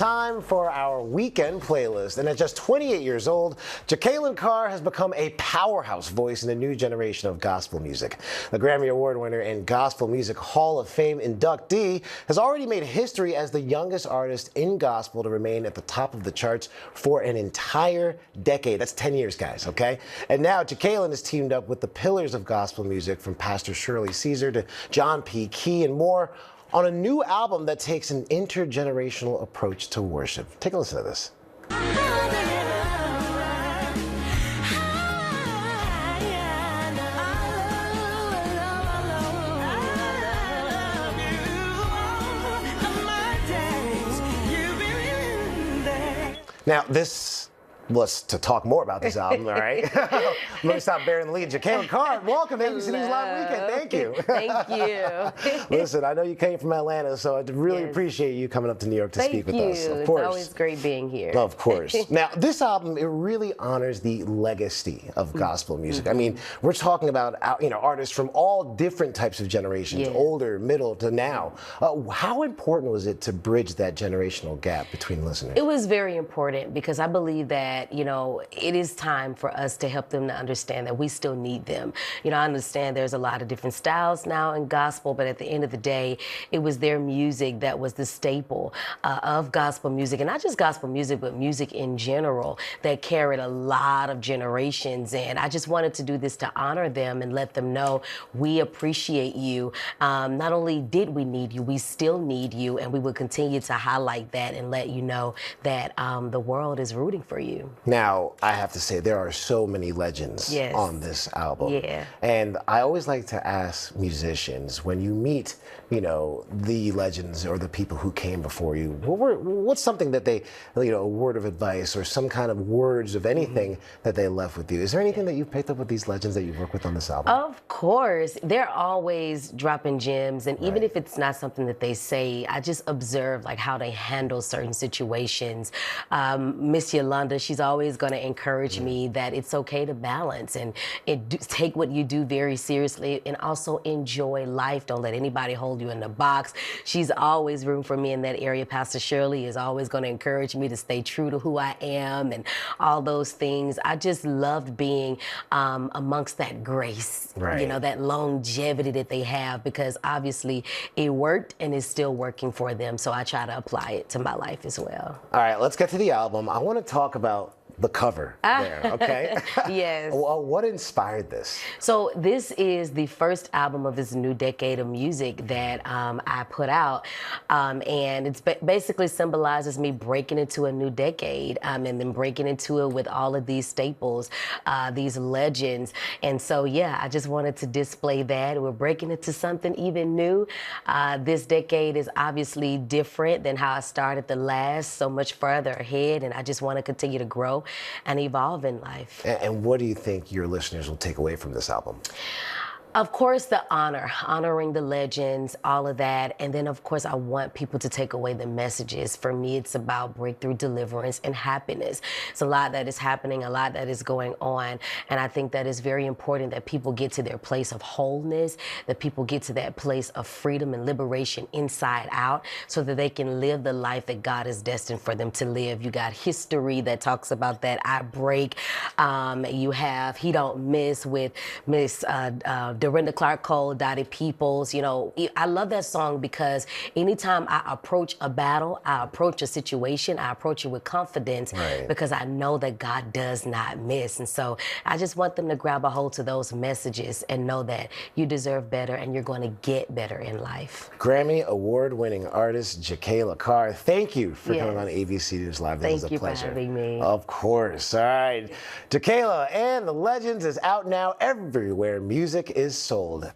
time for our weekend playlist. And at just 28 years old, Jekalyn Carr has become a powerhouse voice in the new generation of gospel music. The Grammy Award winner and Gospel Music Hall of Fame inductee has already made history as the youngest artist in gospel to remain at the top of the charts for an entire decade. That's 10 years, guys, okay? And now Jekalyn has teamed up with the pillars of gospel music, from Pastor Shirley Caesar to John P. Key and more, on a new album that takes an intergenerational approach to worship. Take a listen to this. Now, this was to talk more about this album, all right? Let me stop bearing the lead. Jekalyn Carr, welcome to ABC News Live Weekend. Thank you. Thank you. Listen, I know you came from Atlanta, so I really appreciate you coming up to New York to speak with us. Of course. It's always great being here. Of course. Now, this album, it really honors the legacy of gospel music. I mean, we're talking about, artists from all different types of generations, older, middle to now. How important was it to bridge that generational gap between listeners? It was very important, because I believe that, it is time for us to help them to understand that we still need them. I understand there's a lot of different styles now in gospel, but at the end of the day, it was their music that was the staple of gospel music, and not just gospel music, but music in general, that carried a lot of generations. And I just wanted to do this to honor them and let them know we appreciate you. Not only did we need you, we still need you, and we will continue to highlight that and let you know that the world is rooting for you. Now, I have to say, there are so many legends on this album. Yeah. And I always like to ask musicians, when you meet, the legends or the people who came before you, what's something that they, a word of advice or some kind of words of anything that they left with you? Is there anything that you've picked up with these legends that you've worked with on this album? Of course. They're always dropping gems. And even if it's not something that they say, I just observe how they handle certain situations. Miss Yolanda, she's always going to encourage me that it's okay to balance and take what you do very seriously, and also enjoy life. Don't let anybody hold you in the box. She's always room for me in that area. Pastor Shirley is always going to encourage me to stay true to who I am and all those things. I just loved being amongst that grace, that longevity that they have, because obviously it worked and is still working for them. So I try to apply it to my life as well. All right, let's get to the album. I want to talk about the cover there, okay? Yes. What inspired this? So this is the first album of this new decade of music that I put out, and it's basically symbolizes me breaking into a new decade, and then breaking into it with all of these staples, these legends. And so, I just wanted to display that. We're breaking into something even new. This decade is obviously different than how I started the last, so much further ahead, and I just want to continue to grow and evolve in life. And what do you think your listeners will take away from this album? Of course, the honoring the legends, all of that. And then, of course, I want people to take away the messages. For me, it's about breakthrough, deliverance, and happiness. It's a lot that is happening, a lot that is going on. And I think that it's very important that people get to their place of wholeness, that people get to that place of freedom and liberation inside out, so that they can live the life that God is destined for them to live. You got History that talks about that. I Break. You have He Don't Miss with Miss Dorinda Clark Cole, Dottie Peoples. I love that song, because anytime I approach a battle, I approach a situation, I approach it with confidence, because I know that God does not miss. And so I just want them to grab a hold to those messages and know that you deserve better and you're going to get better in life. Grammy Award-winning artist Jekalyn Carr, thank you for coming on ABC News Live. It was a pleasure. Thank you for having me. Of course. All right. Jekalyn and the Legends is out now everywhere music is sold.